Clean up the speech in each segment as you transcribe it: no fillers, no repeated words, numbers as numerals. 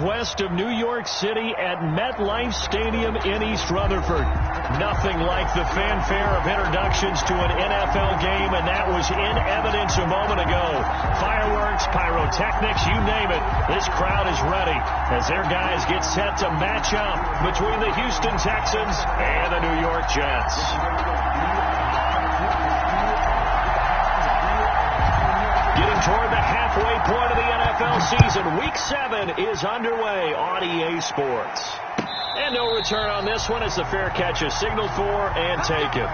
West of New York City at MetLife Stadium in East Rutherford. Nothing like the fanfare of introductions to an NFL game, and that was in evidence a moment ago. Fireworks, pyrotechnics, you name it. This crowd is ready as their guys get set to match up between the Houston Texans and the New York Jets. Getting toward the halfway point of the NFL season. Week 7 is underway on EA Sports. And no return on this one as the fair catch is signaled for and taken.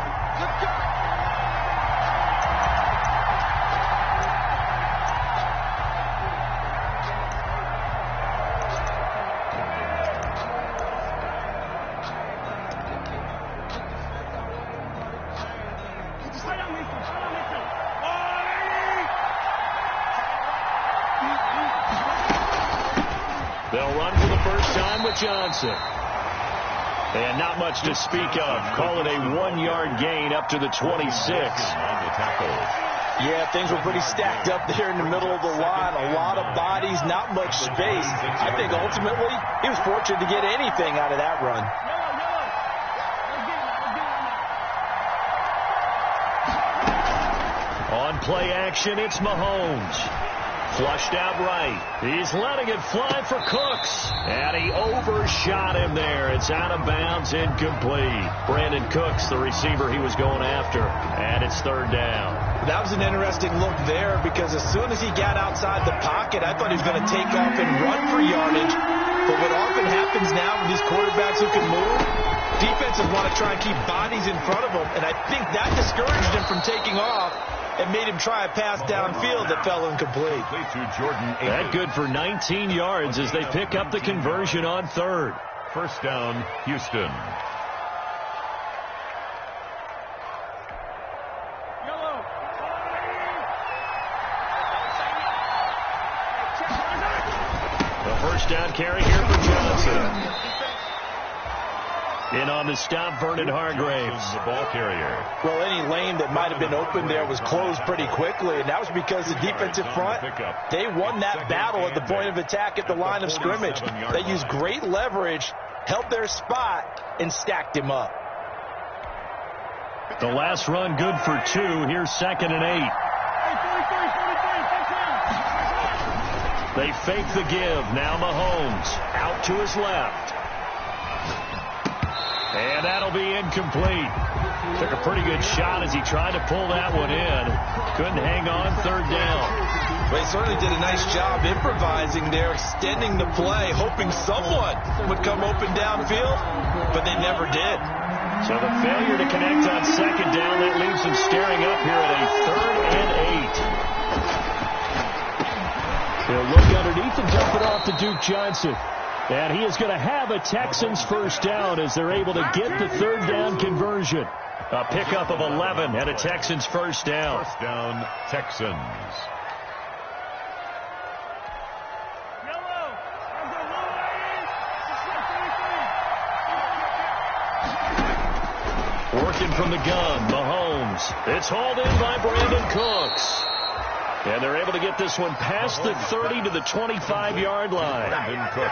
They'll run for the first time with Johnson. And not much to speak of. Call it a 1-yard gain up to the 26. Yeah, things were pretty stacked up there in the middle of the line. A lot of bodies, not much space. I think ultimately he was fortunate to get anything out of that run. On play action, it's Mahomes. Flushed out right. He's letting it fly for Cooks. And he overshot him there. It's out of bounds, incomplete. Brandon Cooks, the receiver he was going after. And it's third down. That was an interesting look there because as soon as he got outside the pocket, I thought he was going to take off and run for yardage. But what often happens now with these quarterbacks who can move, defenses want to try and keep bodies in front of them. And I think that discouraged him from taking off and made him try a pass downfield that fell incomplete. That good for 19 yards as they pick up the conversion on third. First down, Houston. The first down carry here for Johnson. In on the stop, Vernon Hargraves, the ball carrier. Well, any lane that might have been open there was closed pretty quickly, and that was because the defensive front, they won that battle at the point of attack at the line of scrimmage. They used great leverage, held their spot, and stacked him up. The last run good for 2. Here's 2nd and 8. They fake the give. Now Mahomes out to his left. And that'll be incomplete. Took a pretty good shot as he tried to pull that one in. Couldn't hang on, third down. Well, he certainly did a nice job improvising there, extending the play, hoping someone would come open downfield, but they never did. So the failure to connect on second down, that leaves him staring up here at a 3rd and 8. He'll look underneath and dump it off to Duke Johnson. And he is going to have a Texans first down as they're able to get the third down conversion. A pickup of 11 and a Texans first down. First down, Texans. Working from the gun, Mahomes. It's hauled in by Brandon Cooks. And they're able to get this one past the 30 to the 25-yard line.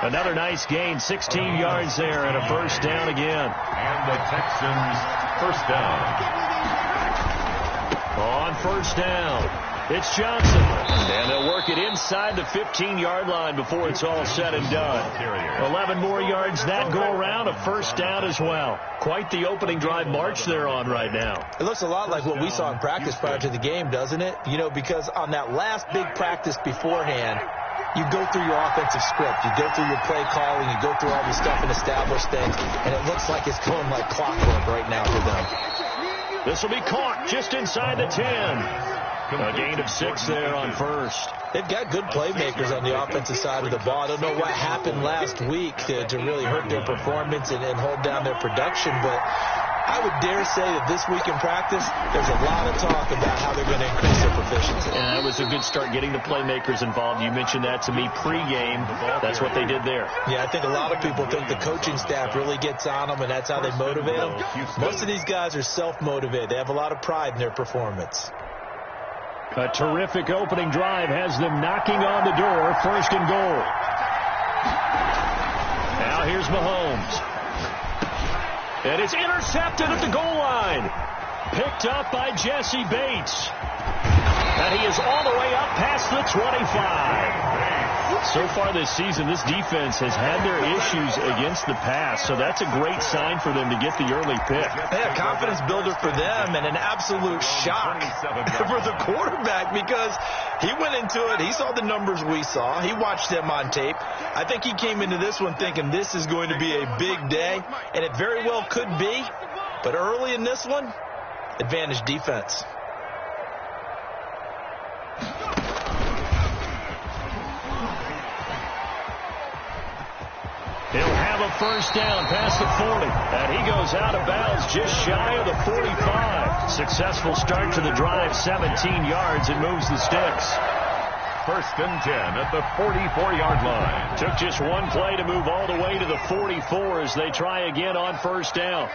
Another nice gain, 16 yards there, and a first down again. And the Texans first down. On first down, it's Johnson. And they'll work it inside the 15-yard line before it's all said and done. 11 more yards that go around, a first down as well. Quite the opening drive march they're on right now. It looks a lot like what we saw in practice prior to the game, doesn't it? You know, because on that last big practice beforehand, you go through your offensive script. You go through your play calling. You go through all this stuff and establish things. And it looks like it's going like clockwork right now for them. This will be caught just inside the 10. A gain of 6 there on first. They've got good playmakers on the offensive side of the ball. I don't know what happened last week to really hurt their performance and hold down their production, but I would dare say that this week in practice, there's a lot of talk about how they're going to increase their proficiency. And that was a good start getting the playmakers involved. You mentioned that to me pregame. That's what they did there. Yeah, I think a lot of people think the coaching staff really gets on them, and that's how they motivate them. Most of these guys are self-motivated. They have a lot of pride in their performance. A terrific opening drive has them knocking on the door. First and goal. Now here's Mahomes. And it's intercepted at the goal line. Picked up by Jesse Bates. And he is all the way up past the 25. So far this season, this defense has had their issues against the pass, so that's a great sign for them to get the early pick. Yeah, confidence builder for them and an absolute shock for the quarterback because he went into it. He saw the numbers we saw. He watched them on tape. I think he came into this one thinking this is going to be a big day, and it very well could be. But early in this one, advantage defense. He'll have a first down past the 40. And he goes out of bounds just shy of the 45. Successful start to the drive, 17 yards, and moves the sticks. First and 10 at the 44-yard line. Took just one play to move all the way to the 44 as they try again on first down.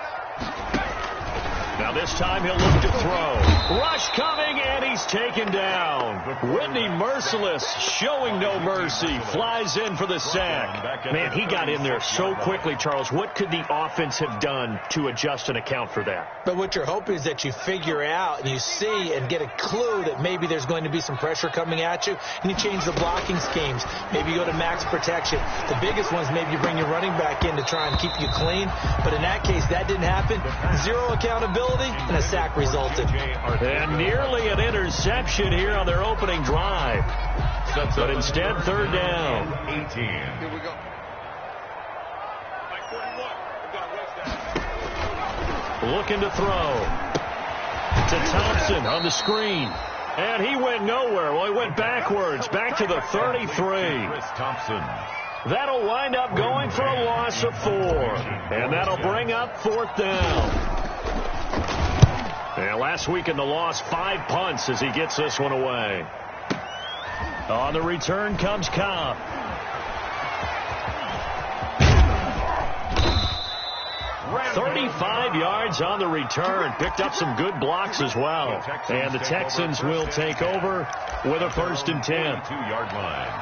Now this time he'll look to throw. Rush coming, and he's taken down. Whitney Merciless, showing no mercy, flies in for the sack. Man, he got in there so quickly, Charles. What could the offense have done to adjust and account for that? But what you're hoping is that you figure out and you see and get a clue that maybe there's going to be some pressure coming at you, and you change the blocking schemes. Maybe you go to max protection. The biggest one is maybe you bring your running back in to try and keep you clean. But in that case, that didn't happen. Zero accountability. And a sack resulted. And nearly an interception here on their opening drive. But instead, third down. 18. Here we go. Looking to throw. To Thompson on the screen. And he went nowhere. Well, he went backwards. Back to the 33. Chris Thompson. That'll wind up going for a loss of 4. And that'll bring up fourth down. And last week in the loss, 5 punts as he gets this one away. On the return comes Cobb. "35 yards on the return. Picked up some good blocks as well. And the Texans will take over with a first and 10. 2-yard line.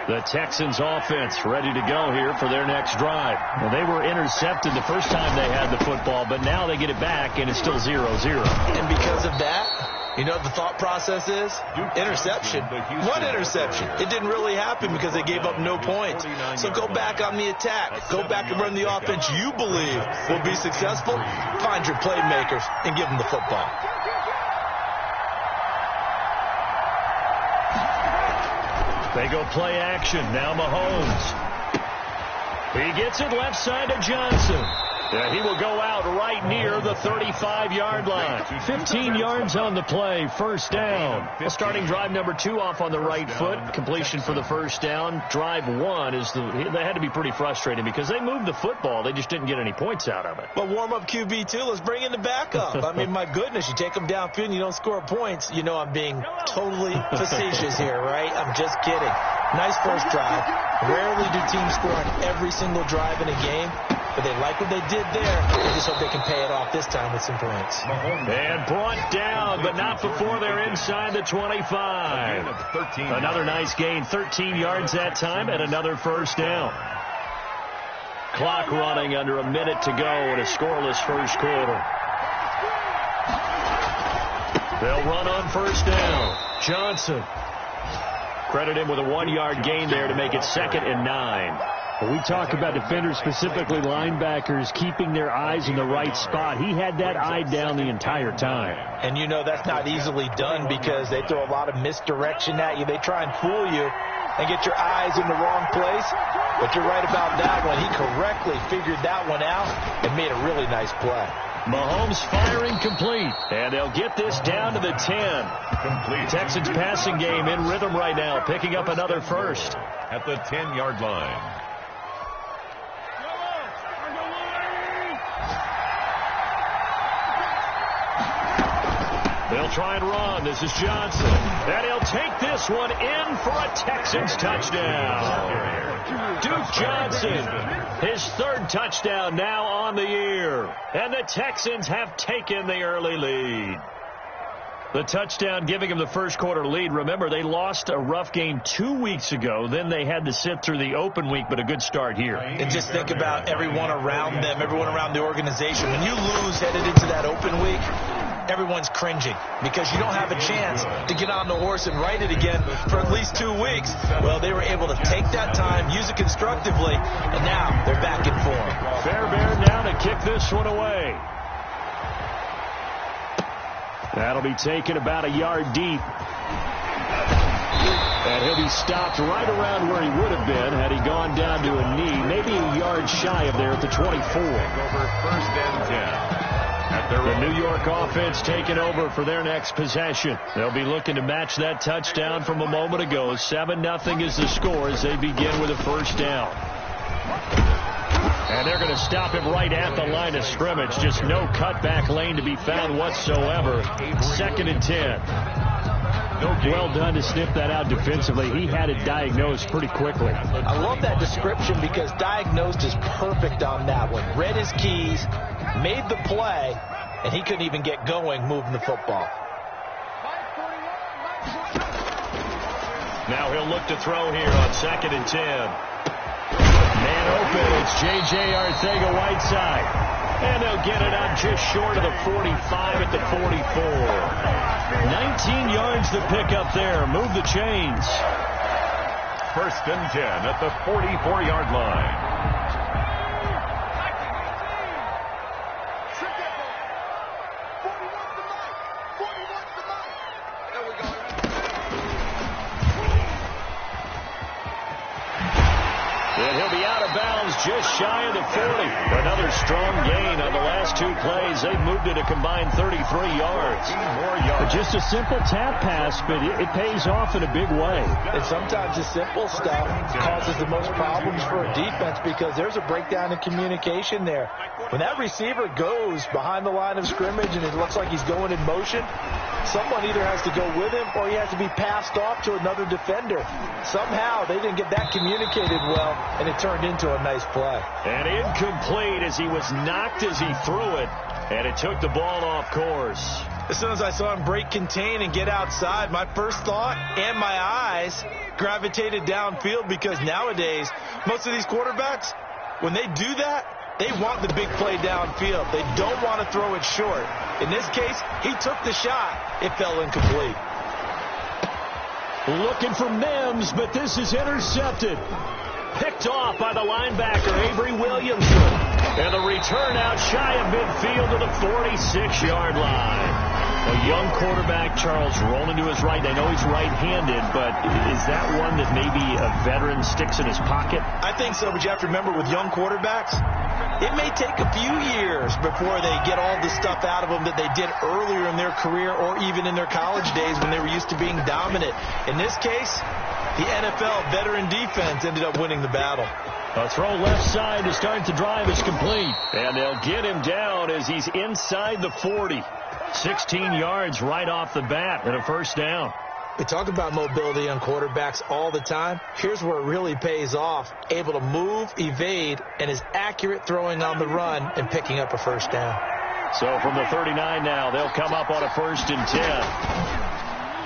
The Texans offense ready to go here for their next drive. Well, they were intercepted the first time they had the football, but now they get it back, and it's still 0-0. And because of that, you know what the thought process is? Interception. What interception? It didn't really happen because they gave up no points. So go back on the attack. Go back and run the offense you believe will be successful. Find your playmakers and give them the football. They go play action. Now Mahomes. He gets it left side to Johnson. Yeah, he will go out right near the 35-yard line. 15 yards on the play, first down. Well, starting drive number 2 off on the right foot. Completion for the first down. Drive 1 is they had to be pretty frustrating because they moved the football. They just didn't get any points out of it. Well, warm up QB2. Let's bring in the backup. I mean, my goodness, you take them downfield and you don't score points. You know I'm being totally facetious here, right? I'm just kidding. Nice first drive. Rarely do teams score on every single drive in a game. But they like what they did there. They just hope they can pay it off this time with some points. And brought down, but not before they're inside the 25. Another nice gain, 13 yards that time, and another first down. Clock running under a minute to go in a scoreless first quarter. They'll run on first down. Johnson. Credit him with a 1-yard gain there to make it 2nd and 9. When we talk about defenders, specifically linebackers, keeping their eyes in the right spot, he had that eye down the entire time. And you know that's not easily done because they throw a lot of misdirection at you. They try and fool you and get your eyes in the wrong place. But you're right about that one. He correctly figured that one out and made a really nice play. Mahomes firing complete, and they'll get this down to the 10. Complete. Texans passing game in rhythm right now, picking up another first. At the 10-yard line. They'll try and run. This is Johnson. And he'll take this one in for a Texans touchdown. Duke Johnson, his 3rd touchdown now on the year. And the Texans have taken the early lead. The touchdown giving them the first quarter lead. Remember, they lost a rough game 2 weeks ago. Then they had to sit through the open week, but a good start here. And just think about everyone around them, everyone around the organization. When you lose headed into that open week, everyone's cringing because you don't have a chance to get on the horse and ride it again for at least 2 weeks. Well, they were able to take that time, use it constructively, and now they're back in form. Fairbairn now to kick this one away. That'll be taken about a yard deep. And he'll be stopped right around where he would have been had he gone down to a knee, maybe a yard shy of there at the 24. Over first and 10. The New York offense taking over for their next possession. They'll be looking to match that touchdown from a moment ago. 7-0 is the score as they begin with a first down. And they're going to stop him right at the line of scrimmage. Just no cutback lane to be found whatsoever. 2nd and 10. Well done to sniff that out defensively. He had it diagnosed pretty quickly. I love that description because diagnosed is perfect on that one. Read his keys, made the play, and he couldn't even get going moving the football. Now he'll look to throw here on 2nd and 10. Man open, it's J.J. Arcega-Whiteside. And they'll get it out just short of the 45 at the 44. 19 yards to pick up there. Move the chains. 1st and 10 at the 44-yard line. And he'll be out of bounds just shy of the 40. Another strong gain on the last 2 plays. They've moved it a combined 33 yards. Just a simple tap pass, but it pays off in a big way. And sometimes the simple stuff causes the most problems for a defense because there's a breakdown in communication there. When that receiver goes behind the line of scrimmage and it looks like he's going in motion, someone either has to go with him or he has to be passed off to another defender. Somehow they didn't get that communicated well, and it turned into a nice play. And incomplete as he was knocked as he threw it, and it took the ball off course. As soon as I saw him break contain and get outside, my first thought and my eyes gravitated downfield because nowadays, most of these quarterbacks, when they do that, they want the big play downfield. They don't want to throw it short. In this case, he took the shot. It fell incomplete. Looking for Mims, but this is intercepted. Picked off by the linebacker, Avery Williamson. And the return out shy of midfield to the 46-yard line. A young quarterback, Charles, rolling to his right. I know he's right-handed, but is that one that maybe a veteran sticks in his pocket? I think so, but you have to remember with young quarterbacks, it may take a few years before they get all the stuff out of them that they did earlier in their career or even in their college days when they were used to being dominant. In this case, the NFL veteran defense ended up winning the battle. A throw left side to start the drive is complete. And they'll get him down as he's inside the 40. 16 yards right off the bat and a first down. We talk about mobility on quarterbacks all the time. Here's where it really pays off. Able to move, evade, and is accurate throwing on the run and picking up a first down. So from the 39 now, they'll come up on a 1st and 10.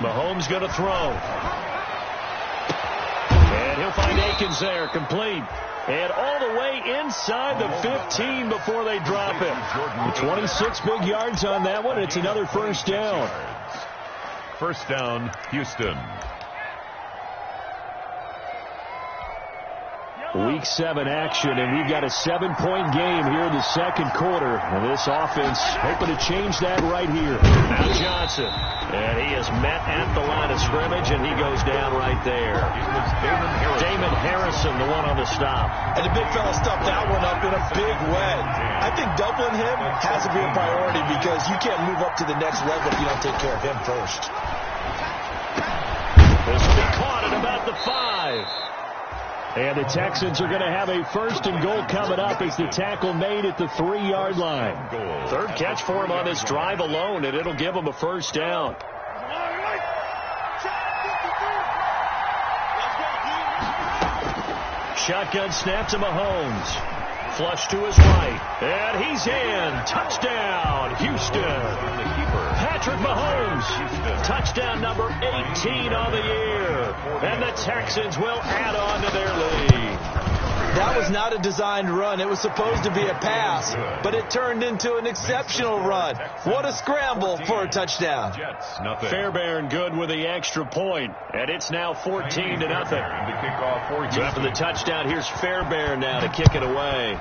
Mahomes going to throw. And he'll find Akins there, complete. And all the way inside the 15 before they drop him. 26 big yards on that one. It's another first down. First down, Houston. Week 7 action, and we've got a 7-point game here in the second quarter. And this offense hoping to change that right here. Now Johnson. And he is met at the line of scrimmage, and he goes down right there. Damon Harrison, the one on the stop. And the big fella stuffed that one up in a big way. I think doubling him has to be a priority because you can't move up to the next level if you don't take care of him first. This will be caught at about the 5. And the Texans are going to have a 1st and goal coming up as the tackle made at the 3-yard line. Third catch for him on this drive alone, and it'll give him a first down. Shotgun snap to Mahomes. flush to his right. And he's in. Touchdown, Houston. Patrick Mahomes. Touchdown number 18 on the year. And the Texans will add on to their lead. That was not a designed run. It was supposed to be a pass, but it turned into an exceptional run. What a scramble for a touchdown. Fairbairn good with the extra point, and it's now 14-0. After the touchdown, here's Fairbairn now to kick it away.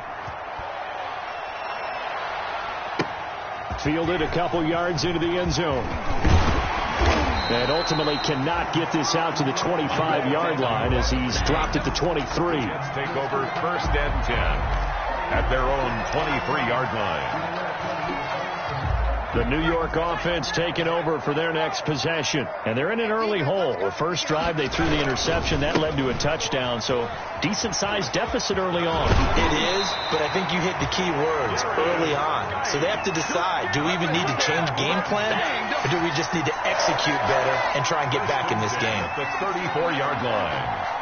Fielded a couple yards into the end zone. And ultimately cannot get this out to the 25-yard line as he's dropped it to 23. Let's take over 1st and 10 at their own 23-yard line. The New York offense taking over for their next possession. And they're in an early hole. The first drive, they threw the interception. That led to a touchdown. So decent-sized deficit early on. It is, but I think you hit the key words, early on. So they have to decide, do we even need to change game plan? Or do we just need to execute better and try and get back in this game? The 34-yard line.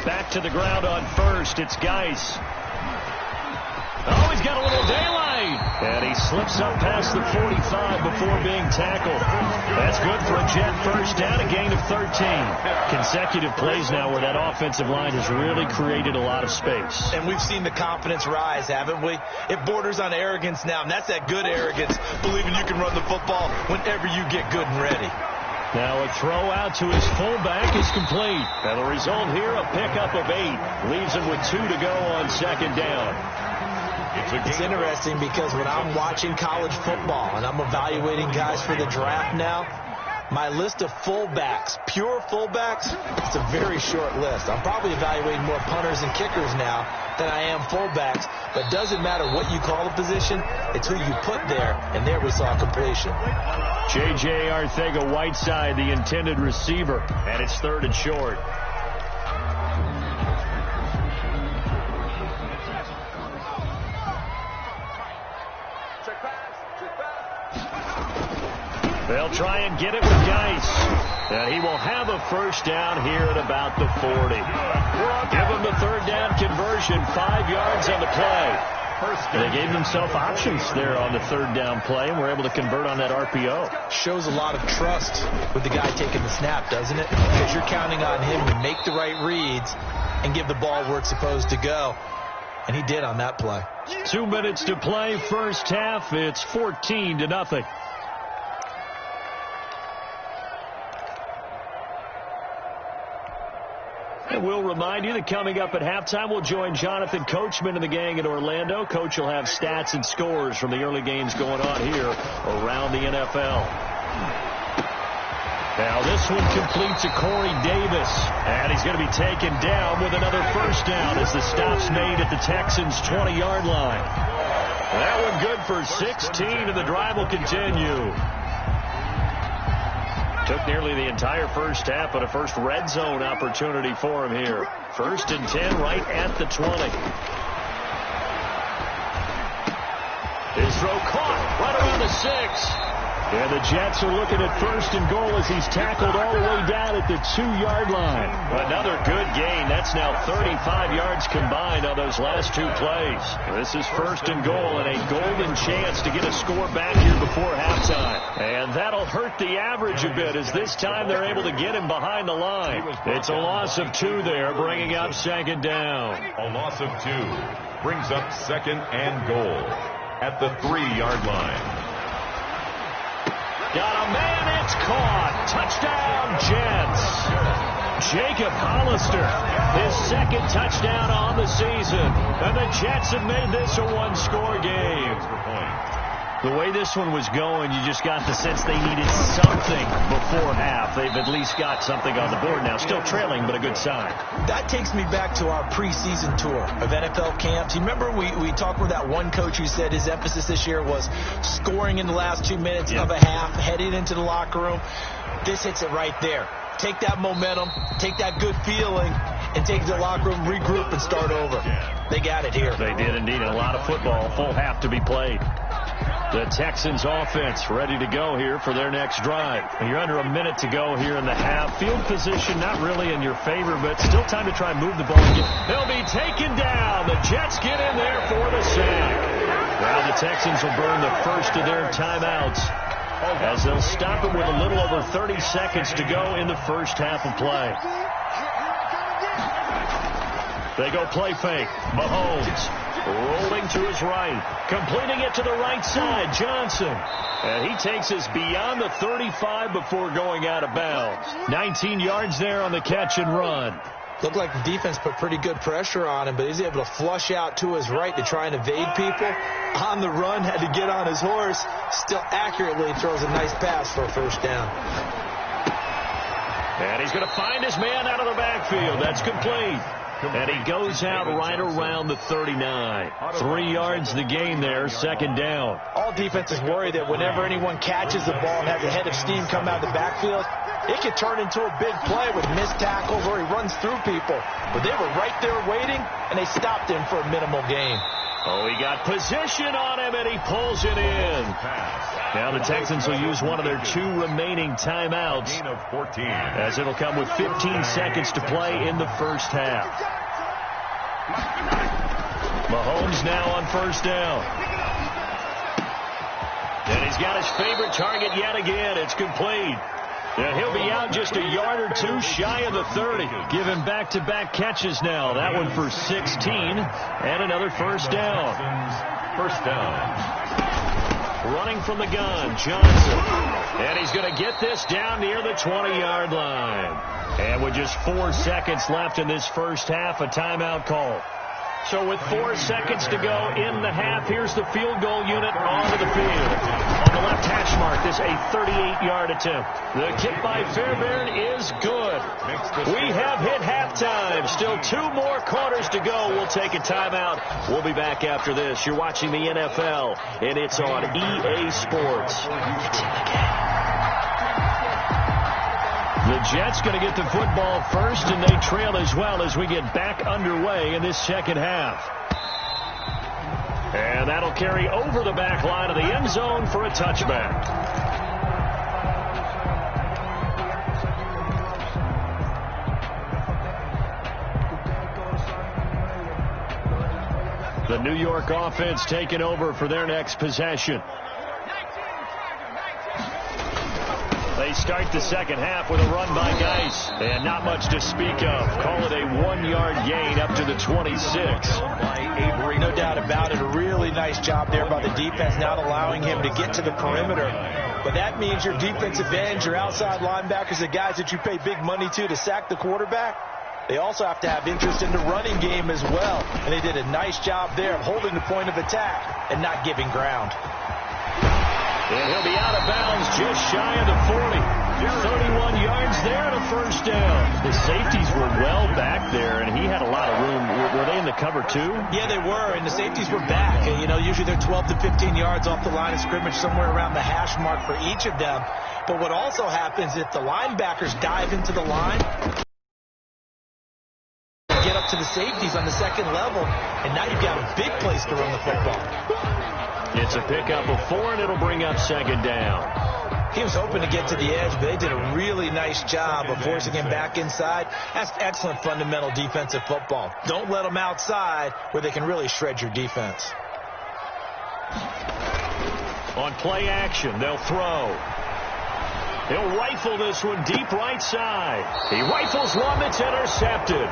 Back to the ground on first. It's Geis. Oh, he's got a little daylight. And he slips up past the 45 before being tackled. That's good for a Jet first down, a gain of 13. Consecutive plays now where that offensive line has really created a lot of space. And we've seen the confidence rise, haven't we? It borders on arrogance now, and that's that good arrogance, believing you can run the football whenever you get good and ready. Now a throw out to his fullback is complete. And the result here, a pickup of 8. Leaves him with 2 to go on 2nd down. It's interesting because when I'm watching college football and I'm evaluating guys for the draft now, my list of fullbacks, pure fullbacks, it's a very short list. I'm probably evaluating more punters and kickers now than I am fullbacks. But it doesn't matter what you call a position, it's who you put there, and there we saw completion. J.J. Arcega-Whiteside, the intended receiver, and it's 3rd and short. They'll try and get it with Geis. And he will have a first down here at about the 40. Give him the 3rd down conversion, 5 yards on the play. They gave themselves options there on the 3rd down play and were able to convert on that RPO. Shows a lot of trust with the guy taking the snap, doesn't it? Because you're counting on him to make the right reads and give the ball where it's supposed to go. And he did on that play. 2 minutes to play, first half. It's 14-0. And we'll remind you that coming up at halftime, we'll join Jonathan Coachman and the gang in Orlando. Coach will have stats and scores from the early games going on here around the NFL. Now this one completes to Corey Davis. And he's going to be taken down with another first down as the stop's made at the Texans' 20-yard line. That one good for 16, and the drive will continue. Took nearly the entire first half, but a first red zone opportunity for him here. 1st and 10 right at the 20. His throw caught right around the 6. And the Jets are looking at 1st and goal as he's tackled all the way down at the 2-yard line. Another good gain. That's now 35 yards combined on those last 2 plays. This is 1st and goal and a golden chance to get a score back here before halftime. And that'll hurt the average a bit as this time they're able to get him behind the line. It's a loss of 2 there, bringing up 2nd down. A loss of 2 brings up 2nd and goal at the 3-yard line. Got a man, it's caught. Touchdown, Jets. Jacob Hollister, his 2nd touchdown on the season. And the Jets have made this a 1-score game. The way this one was going, you just got the sense they needed something before half. They've at least got something on the board now. Still trailing, but a good sign. That takes me back to our preseason tour of NFL camps. You remember we talked with that one coach who said his emphasis this year was scoring in the last 2 minutes of a half, heading into the locker room. This hits it right there. Take that momentum, take that good feeling, and take the locker room, regroup, and start over. They got it here. They did indeed. A lot of football. Full half to be played. The Texans offense ready to go here for their next drive. You're under a minute to go here in the half. Field position not really in your favor, but still time to try and move the ball. They'll be taken down. The Jets get in there for the sack. Now the Texans will burn the first of their timeouts as they'll stop it with a little over 30 seconds to go in the first half of play. They go play fake. Mahomes rolling to his right, completing it to the right side. Johnson. And he takes us beyond the 35 before going out of bounds. 19 yards there on the catch and run. Looked like the defense put pretty good pressure on him, but he's able to flush out to his right to try and evade people. On the run, had to get on his horse. Still accurately throws a nice pass for a first down. And he's going to find his man out of the backfield. That's complete. And he goes out right around the 39. 3 yards the gain there, second down. All defenses worry that whenever anyone catches the ball and has a head of steam come out of the backfield, it can turn into a big play with missed tackles or he runs through people. But they were right there waiting, and they stopped him for a minimal gain. Oh, he got position on him, and he pulls it in. Now the Texans will use one of their 2 remaining timeouts, as it'll come with 15 seconds to play in the first half. Mahomes now on first down. And he's got his favorite target yet again. It's complete. And he'll be out just a yard or 2 shy of the 30. Give him back-to-back catches now. That one for 16 and another first down. First down. Running from the gun, Johnson. And he's going to get this down near the 20-yard line. And with just 4 seconds left in this first half, a timeout call. So with 4 seconds to go in the half, here's the field goal unit onto the field. On the left hash mark, this a 38-yard attempt. The kick by Fairbairn is good. We have hit halftime. Still 2 more quarters to go. We'll take a timeout. We'll be back after this. You're watching the NFL, and it's on EA Sports. The Jets going to get the football first, and they trail as well as we get back underway in this second half. And that'll carry over the back line of the end zone for a touchback. The New York offense taking over for their next possession. They start the second half with a run by Geis. And not much to speak of. Call it a 1-yard gain up to the 26. No doubt about it. A really nice job there by the defense, not allowing him to get to the perimeter. But that means your defensive ends, your outside linebackers, the guys that you pay big money to sack the quarterback, they also have to have interest in the running game as well. And they did a nice job there of holding the point of attack and not giving ground. And he'll be out of bounds just shy of the 40. 31 yards there and a first down. The safeties were well back there, and he had a lot of room. Were they in the cover too? Yeah, they were, and the safeties were back. And, you know, usually they're 12 to 15 yards off the line of scrimmage, somewhere around the hash mark for each of them. But what also happens if the linebackers dive into the line, get up to the safeties on the second level, and now you've got a big place to run the football. It's a pickup of 4, and it'll bring up second down. He was hoping to get to the edge, but they did a really nice job of forcing him back inside. That's excellent fundamental defensive football. Don't let them outside where they can really shred your defense. On play action, they'll throw. He'll rifle this one deep right side. He rifles one that's intercepted.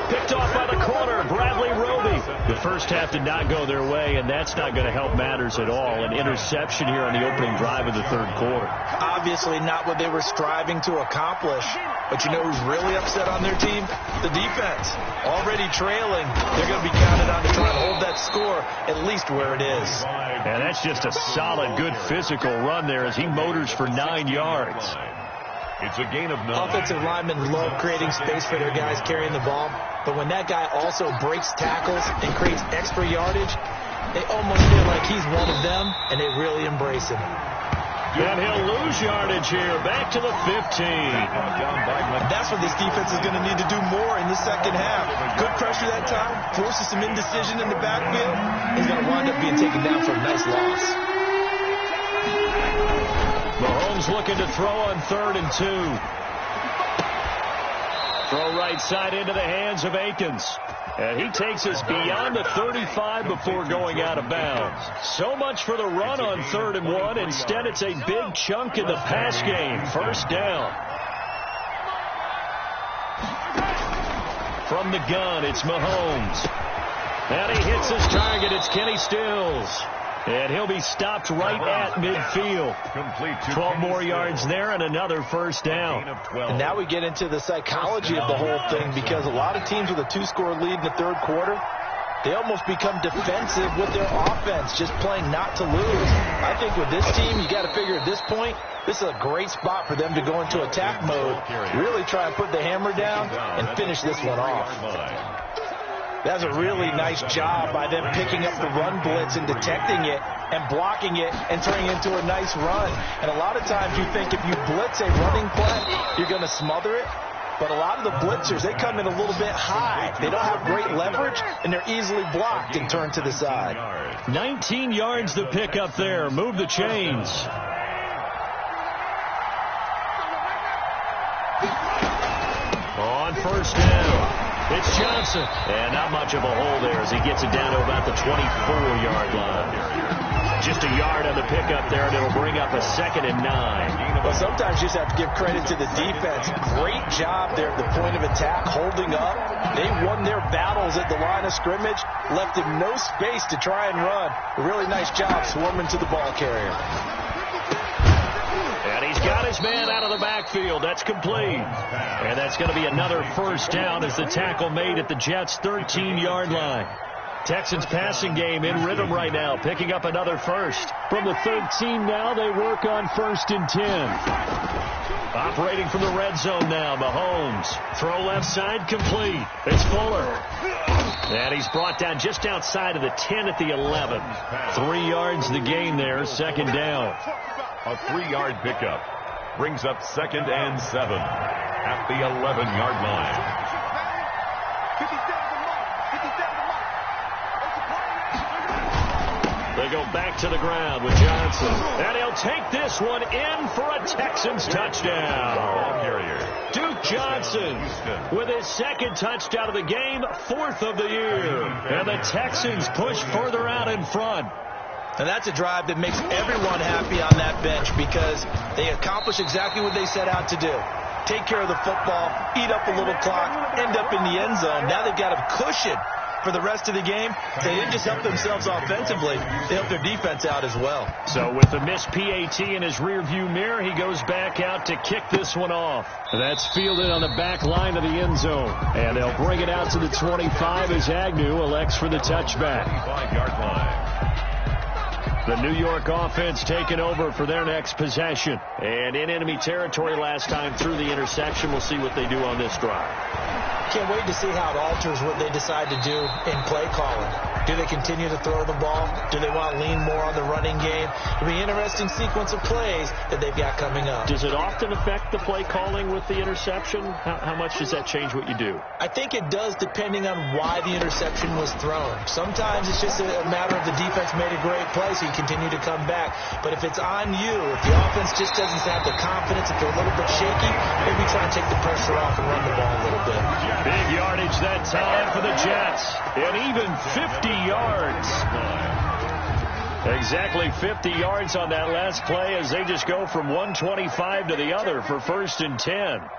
Picked off by the corner, Bradley Roby. The first half did not go their way, and that's not going to help matters at all. An interception here on the opening drive of the third quarter. Obviously not what they were striving to accomplish. But you know who's really upset on their team? The defense. Already trailing. They're going to be counted on to try and hold that score at least where it is. And that's just a solid, good physical run there as he motors for 9 yards. It's a gain of 9. Offensive linemen love creating space for their guys carrying the ball. But when that guy also breaks tackles and creates extra yardage, they almost feel like he's one of them, and they really embrace him. And he'll lose yardage here. Back to the 15. That's what this defense is going to need to do more in the second half. Good pressure that time. Forces some indecision in the backfield. He's going to wind up being taken down for a nice loss. Mahomes looking to throw on 3rd and 2. Throw right side into the hands of Akins. And he takes us beyond the 35 before going out of bounds. So much for the run on 3rd and 1. Instead, it's a big chunk in the pass game. 1st down. From the gun, it's Mahomes. And he hits his target. It's Kenny Stills. And he'll be stopped right at midfield. 12 more yards there and another 1st down. And now we get into the psychology of the whole thing, because a lot of teams with a 2-score lead in the 3rd quarter, they almost become defensive with their offense, just playing not to lose. I think with this team, you got to figure at this point, this is a great spot for them to go into attack mode, really try and put the hammer down and finish this one off. That's a really nice job by them picking up the run blitz and detecting it and blocking it and turning it into a nice run. And a lot of times you think if you blitz a running play, you're going to smother it. But a lot of the blitzers, they come in a little bit high. They don't have great leverage, and they're easily blocked and turned to the side. 19 yards to pick up there. Move the chains. On 1st down. It's Johnson. And not much of a hole there as he gets it down to about the 24-yard line. Just a yard on the pickup there, and it'll bring up a 2nd and 9. Well, sometimes you just have to give credit to the defense. Great job there at the point of attack, holding up. They won their battles at the line of scrimmage, left him no space to try and run. A really nice job swarming to the ball carrier. And he's got his man out of the backfield. That's complete. And that's going to be another 1st down as the tackle made at the Jets' 13-yard line. Texans passing game in rhythm right now, picking up another 1st. From the 13 now, they work on 1st and 10. Operating from the red zone now, Mahomes. Throw left side, complete. It's Fuller. And he's brought down just outside of the 10 at the 11. 3 yards the gain there, 2nd down. A 3-yard pickup brings up 2nd and 7 at the 11-yard line. They go back to the ground with Johnson. And he'll take this one in for a Texans touchdown. Duke Johnson with his 2nd touchdown of the game, 4th of the year. And the Texans push further out in front. And that's a drive that makes everyone happy on that bench, because they accomplish exactly what they set out to do. Take care of the football, eat up a little clock, end up in the end zone. Now they've got a cushion for the rest of the game. They didn't just help themselves offensively, they helped their defense out as well. So with the missed PAT in his rearview mirror, he goes back out to kick this one off. That's fielded on the back line of the end zone. And they'll bring it out to the 25 as Agnew elects for the touchback. 5-yard line. The New York offense taking over for their next possession. And in enemy territory last time through the interception. We'll see what they do on this drive. Can't wait to see how it alters what they decide to do in play calling. Do they continue to throw the ball? Do they want to lean more on the running game? It'll be an interesting sequence of plays that they've got coming up. Does it often affect the play calling with the interception? How much does that change what you do? I think it does, depending on why the interception was thrown. Sometimes it's just a matter of the defense made a great play, so you continue to come back. But if it's on you, if the offense just doesn't have the confidence, if they're a little bit shaky, maybe try and take the pressure off and run the ball a little bit. Big yardage that time for the Jets. And even 50 yards. Exactly 50 yards on that last play as they just go from 125 to the other for 1st and 10.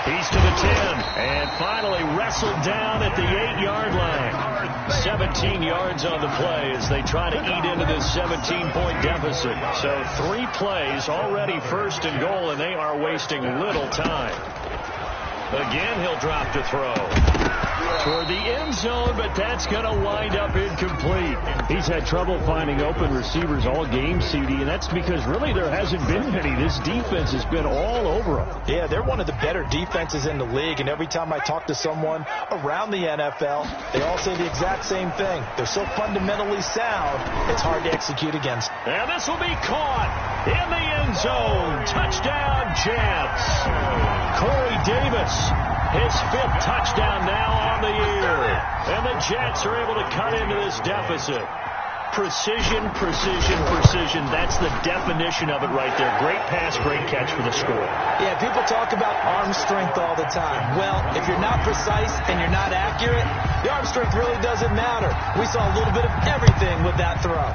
He's to the 10 and finally wrestled down at the 8-yard line. 17 yards on the play as they try to eat into this 17-point deficit. So 3 plays already 1st and goal, and they are wasting little time. Again, he'll drop to throw. Toward the end zone, but that's going to wind up incomplete. He's had trouble finding open receivers all game, CD, and that's because really there hasn't been many. This defense has been all over him. Yeah, they're one of the better defenses in the league, and every time I talk to someone around the NFL, they all say the exact same thing. They're so fundamentally sound, it's hard to execute against. And this will be caught in the end zone. Touchdown, Jets. Corey Davis, his 5th touchdown now on the year. And the Jets are able to cut into this deficit. Precision, precision, precision. That's the definition of it right there. Great pass, great catch for the score. Yeah, people talk about arm strength all the time. Well, if you're not precise and you're not accurate, the arm strength really doesn't matter. We saw a little bit of everything with that throw.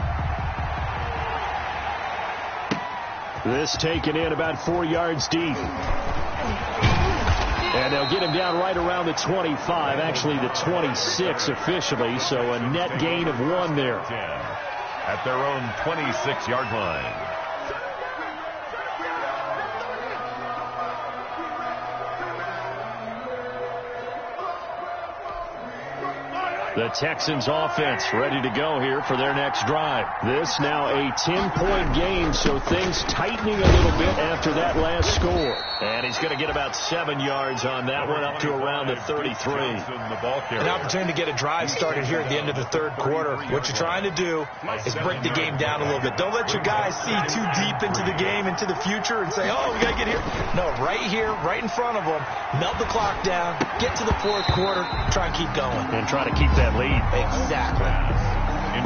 This taken in about 4 yards deep. And they'll get him down right around the 25, actually the 26 officially, so a net gain of 1 there. At their own 26-yard line. The Texans offense ready to go here for their next drive. This now a 10-point game, so things tightening a little bit after that last score. And he's going to get about 7 yards on that one, up to around the 33. An opportunity to get a drive started here at the end of the 3rd quarter. What you're trying to do is break the game down a little bit. Don't let your guys see too deep into the game, into the future, and say, oh, we got to get here. No, right here, right in front of them, melt the clock down, get to the 4th quarter, try and keep going. And try to keep that lead. Exactly.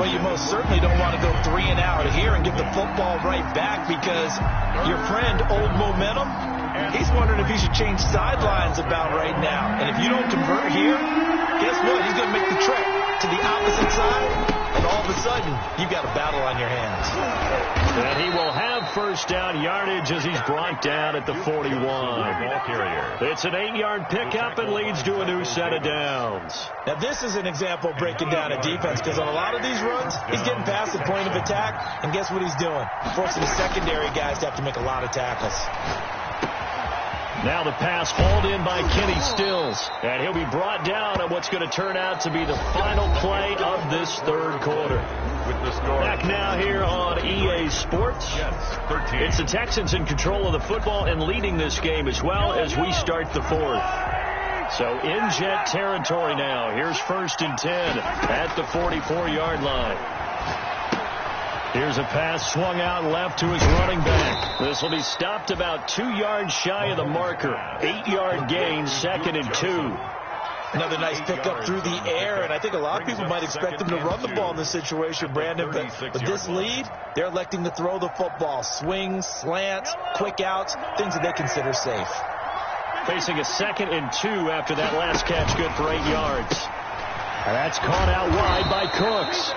Well, you most certainly don't want to go 3 and out here and get the football right back, because your friend, Old Momentum, he's wondering if he should change sidelines about right now. And if you don't convert here, guess what? He's going to make the trek to the opposite side, and all of a sudden, you've got a battle on your hands. And he will have 1st down yardage as he's brought down at the 41. It's an 8-yard pickup and leads to a new set of downs. Now, this is an example of breaking down a defense, because on a lot of these runs, he's getting past the point of attack, and guess what he's doing? Forcing the secondary guys to have to make a lot of tackles. Now the pass hauled in by Kenny Stills, and he'll be brought down on what's going to turn out to be the final play of this 3rd quarter. With the score. Back now here on EA Sports. It's the Texans in control of the football and leading this game as well as we start the 4th. So in Jet territory now. Here's 1st and 10 at the 44-yard line. Here's a pass swung out left to his running back. This will be stopped about 2 yards shy of the marker. 8-yard gain, 2nd and 2. Another nice pickup through the air, and I think a lot of people might expect them to run the ball in this situation, Brandon, but with this lead, they're electing to throw the football. Swings, slants, quick outs, things that they consider safe. Facing a 2nd and 2 after that last catch, good for 8 yards. And that's caught out wide by Cooks.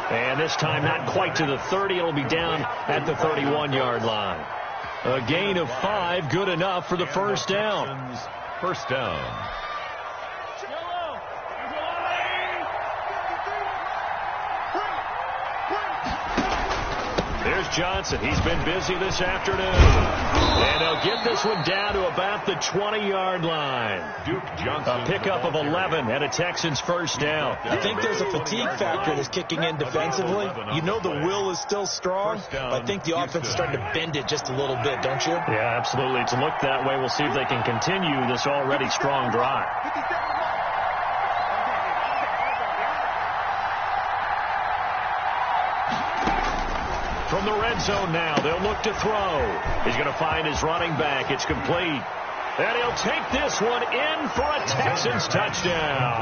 And this time not quite to the 30. It'll be down at the 31-yard line. A gain of 5, good enough for the 1st down. 1st down. There's Johnson. He's been busy this afternoon. And they'll get this one down to about the 20-yard line. Duke Johnson. A pickup of 11 and a Texans 1st down. I think there's a fatigue factor that's kicking in defensively. You know the will is still strong, but I think the offense is starting to bend it just a little bit, don't you? Yeah, absolutely. It's looked that way. We'll see if they can continue this already strong drive. From the red zone now, they'll look to throw. He's going to find his running back. It's complete. And he'll take this one in for a Texans touchdown.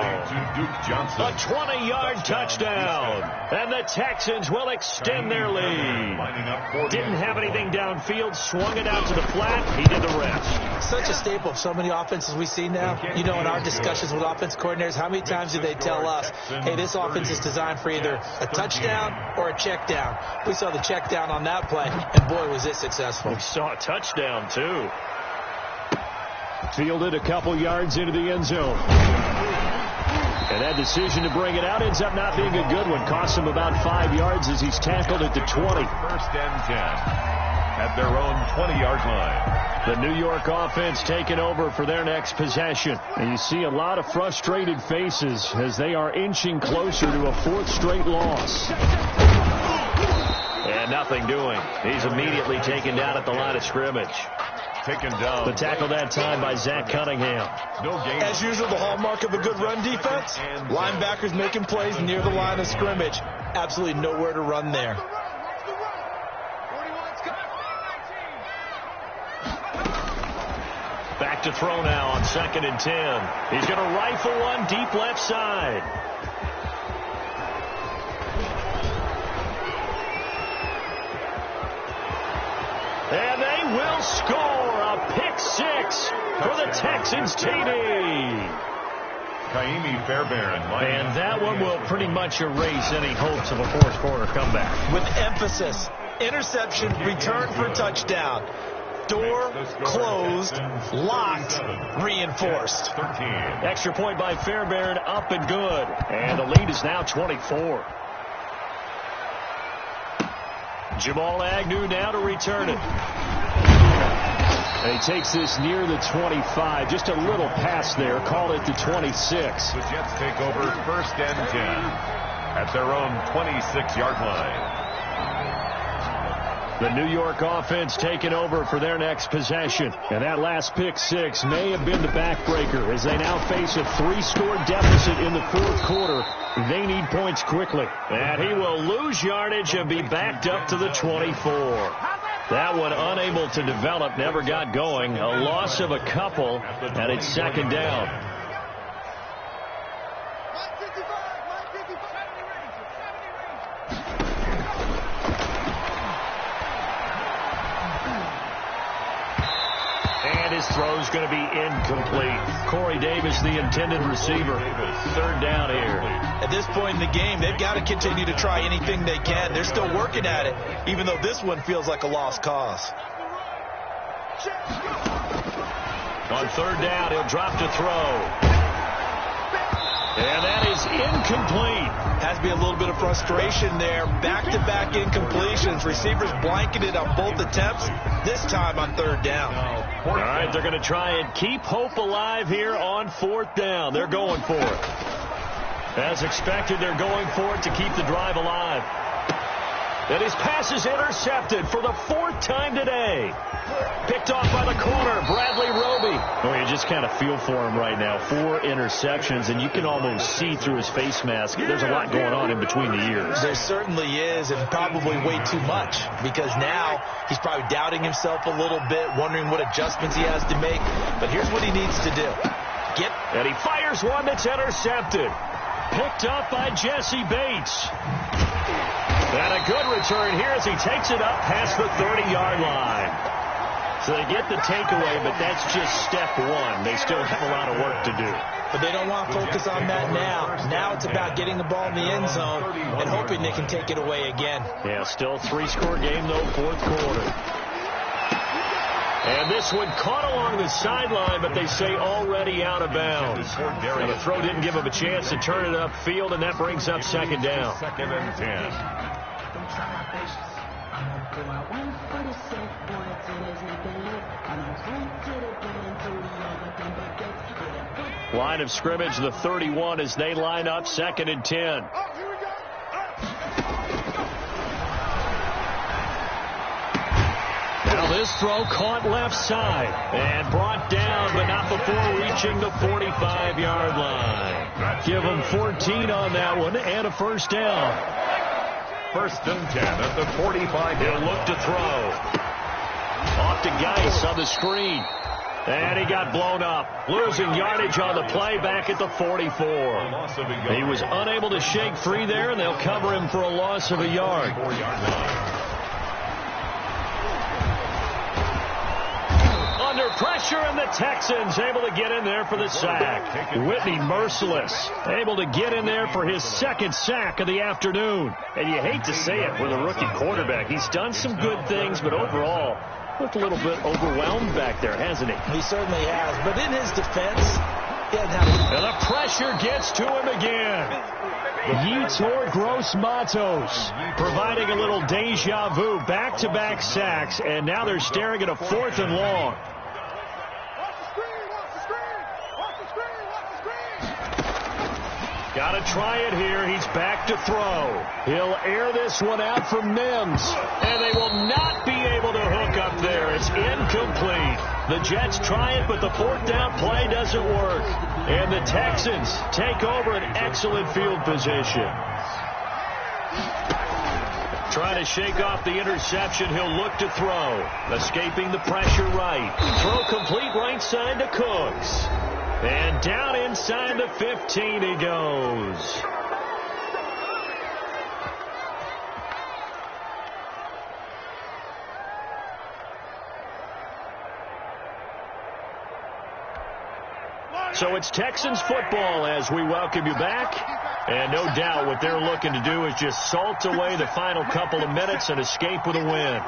A 20-yard touchdown. And the Texans will extend their lead. Didn't have anything downfield, swung it out to the flat. He did the rest. Such a staple of so many offenses we see now. You know, in our discussions with offense coordinators, how many times do they tell us, hey, this offense is designed for either a touchdown or a check down. We saw the check down on that play, and boy, was it successful. We saw a touchdown, too. Fielded a couple yards into the end zone. And that decision to bring it out ends up not being a good one. Costs him about 5 yards as he's tackled at the 20. 1st and 10 at their own 20-yard line. The New York offense taking over for their next possession. And you see a lot of frustrated faces as they are inching closer to a 4th straight loss. And nothing doing. He's immediately taken down at the line of scrimmage. Taken down. The tackle that time by Zach Cunningham. No gain. As usual, the hallmark of a good run defense, linebackers making plays near the line of scrimmage. Absolutely nowhere to run there. Back to throw now on 2nd and 10. He's going to rifle one deep left side. And they will score a pick 6 for the Texans TD. Kaimi Fairbairn. And that one will pretty much erase any hopes of a 4th quarter comeback. With emphasis, interception, return for touchdown. Door closed, locked, reinforced. 13. Extra point by Fairbairn, up and good. And the lead is now 24. Jamal Agnew now to return it. And he takes this near the 25. Just a little pass there. Call it the 26. The Jets take over 1st and 10 at their own 26-yard line. The New York offense taking over for their next possession. And that last pick 6 may have been the backbreaker as they now face a 3-score deficit in the 4th quarter. They need points quickly. And he will lose yardage and be backed up to the 24. That one unable to develop, never got going. A loss of a couple, and it's 2nd down. Throw's going to be incomplete. Corey Davis, the intended receiver. 3rd down here. At this point in the game, they've got to continue to try anything they can. They're still working at it, even though this one feels like a lost cause. On 3rd down, he'll drop to throw. And that is incomplete. Has to be a little bit of frustration there. Back-to-back incompletions. Receivers blanketed on both attempts, this time on 3rd down. All right, they're going to try and keep hope alive here on 4th down. They're going for it. As expected, they're going for it to keep the drive alive. And his pass is intercepted for the 4th time today. Picked off by the corner, Bradley Roby. Oh, you just kind of feel for him right now. 4 interceptions, and you can almost see through his face mask. There's a lot going on in between the ears. There certainly is, and probably way too much, because now he's probably doubting himself a little bit, wondering what adjustments he has to make. But here's what he needs to do. And he fires one that's intercepted. Picked up by Jesse Bates. And a good return here as he takes it up past the 30-yard line. So they get the takeaway, but that's just step 1. They still have a lot of work to do. But they don't want to focus on that now. Now it's about getting the ball in the end zone and hoping they can take it away again. Yeah, still 3-score game, though, 4th quarter. And this one caught along the sideline, but they say already out of bounds. And the throw didn't give him a chance to turn it upfield, and that brings up 2nd down. 2nd and 10. Line of scrimmage, the 31, as they line up 2nd and 10. Now this throw caught left side and brought down, but not before reaching the 45-yard line. Give them 14 on that one and a 1st down. 1st and 10 at the 45. He'll look to throw. Off to Geis on the screen. And he got blown up. Losing yardage on the play back at the 44. He was unable to shake free there, and they'll cover him for a loss of a yard. Under pressure, and the Texans able to get in there for the sack. Whitney Merciless able to get in there for his 2nd sack of the afternoon. And you hate to say it with a rookie quarterback. He's done some good things, but overall, looked a little bit overwhelmed back there, hasn't he? He certainly has. But in his defense, he hasn't had and the pressure gets to him again. Yetur Gross-Matos providing a little deja vu. Back-to-back sacks, and now they're staring at a 4th and long. Got to try it here. He's back to throw. He'll air this one out for Mims. And they will not be able to hook up there. It's incomplete. The Jets try it, but the 4th down play doesn't work. And the Texans take over an excellent field position. Trying to shake off the interception. He'll look to throw. Escaping the pressure right. Throw complete right side to Cooks. And down inside the 15 he goes. So it's Texans football as we welcome you back. And no doubt what they're looking to do is just salt away the final couple of minutes and escape with a win.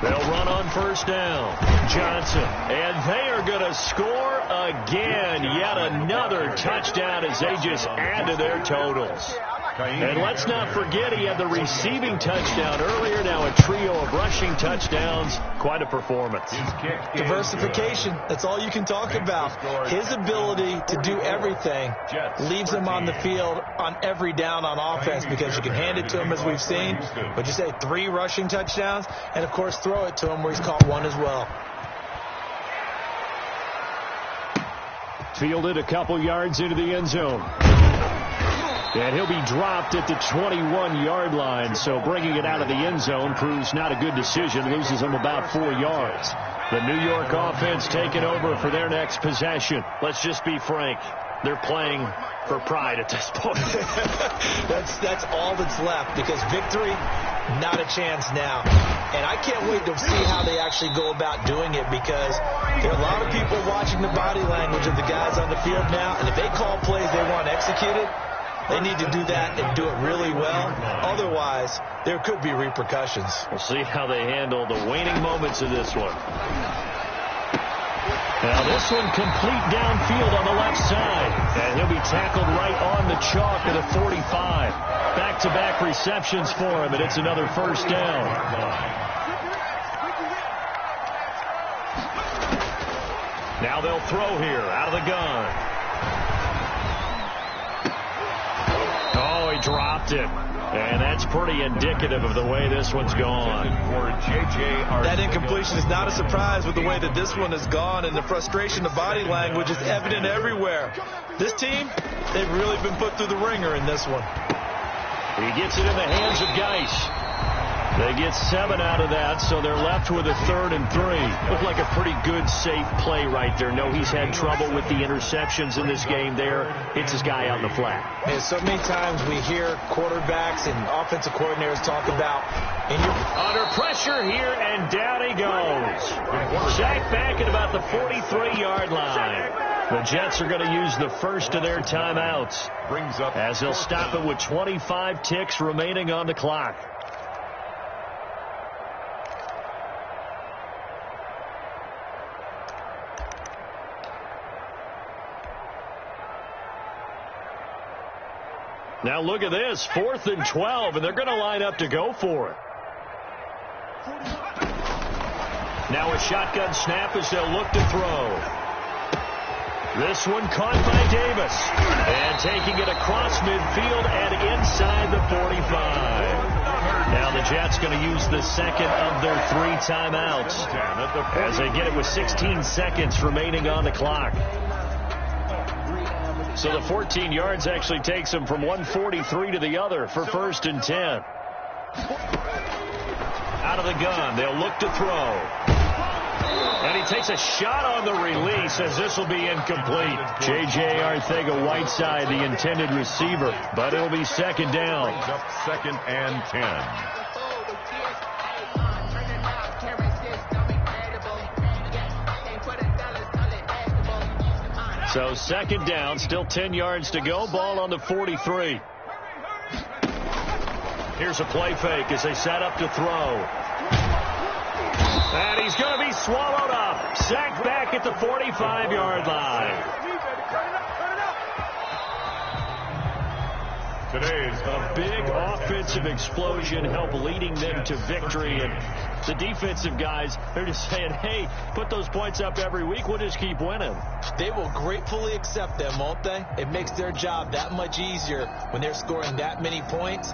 They'll run on first down. Johnson. And they are going to score again. Yet another touchdown as they just add to their totals. And let's not forget he had the receiving touchdown earlier. Now a trio of rushing touchdowns. Quite a performance. Diversification. That's all you can talk about. His ability to do everything leaves him on the field on every down on offense because you can hand it to him as we've seen. But you say 3 rushing touchdowns and, of course, throw it to him where he's caught 1 as well. Fielded a couple yards into the end zone. And he'll be dropped at the 21-yard line, so bringing it out of the end zone proves not a good decision. Loses him about 4 yards. The New York offense taking over for their next possession. Let's just be frank. They're playing for pride at this point. That's all that's left because victory, not a chance now. And I can't wait to see how they actually go about doing it because there are a lot of people watching the body language of the guys on the field now, and if they call plays they want executed, they need to do that and do it really well. Otherwise, there could be repercussions. We'll see how they handle the waning moments of this one. Now this one complete downfield on the left side. And he'll be tackled right on the chalk at the 45. Back-to-back receptions for him, and it's another first down. Now they'll throw here out of the gun. Oh, he dropped it. And that's pretty indicative of the way this one's gone. That incompletion is not a surprise with the way that this one has gone, and the frustration of body language is evident everywhere. This team, they've really been put through the ringer in this one. He gets it in the hands of Geis. They get 7 out of that, so they're left with a 3rd and 3. Looked like a pretty good, safe play right there. No, he's had trouble with the interceptions in this game there. Hits his guy out in the flat. And so many times we hear quarterbacks and offensive coordinators talk about under pressure here, and down he goes. Sacked back at about the 43-yard line. The Jets are going to use the first of their timeouts as they'll stop it with 25 ticks remaining on the clock. Now look at this, 4th and 12, and they're going to line up to go for it. Now a shotgun snap as they'll look to throw. This one caught by Davis. And taking it across midfield and inside the 45. Now the Jets going to use the second of their 3 timeouts as they get it with 16 seconds remaining on the clock. So the 14 yards actually takes them from 143 to the other for 1st and 10. Out of the gun, they'll look to throw. And he takes a shot on the release as this will be incomplete. J.J. Arcega-Whiteside, the intended receiver, but it'll be 2nd down. 2nd and 10. So 2nd down, still 10 yards to go. Ball on the 43. Here's a play fake as they set up to throw. And he's going to be swallowed up. Sacked back at the 45-yard line. Today's a big offensive explosion helped leading them to victory. And the defensive guys, they're just saying, hey, put those points up every week. We'll just keep winning. They will gratefully accept them, won't they? It makes their job that much easier when they're scoring that many points.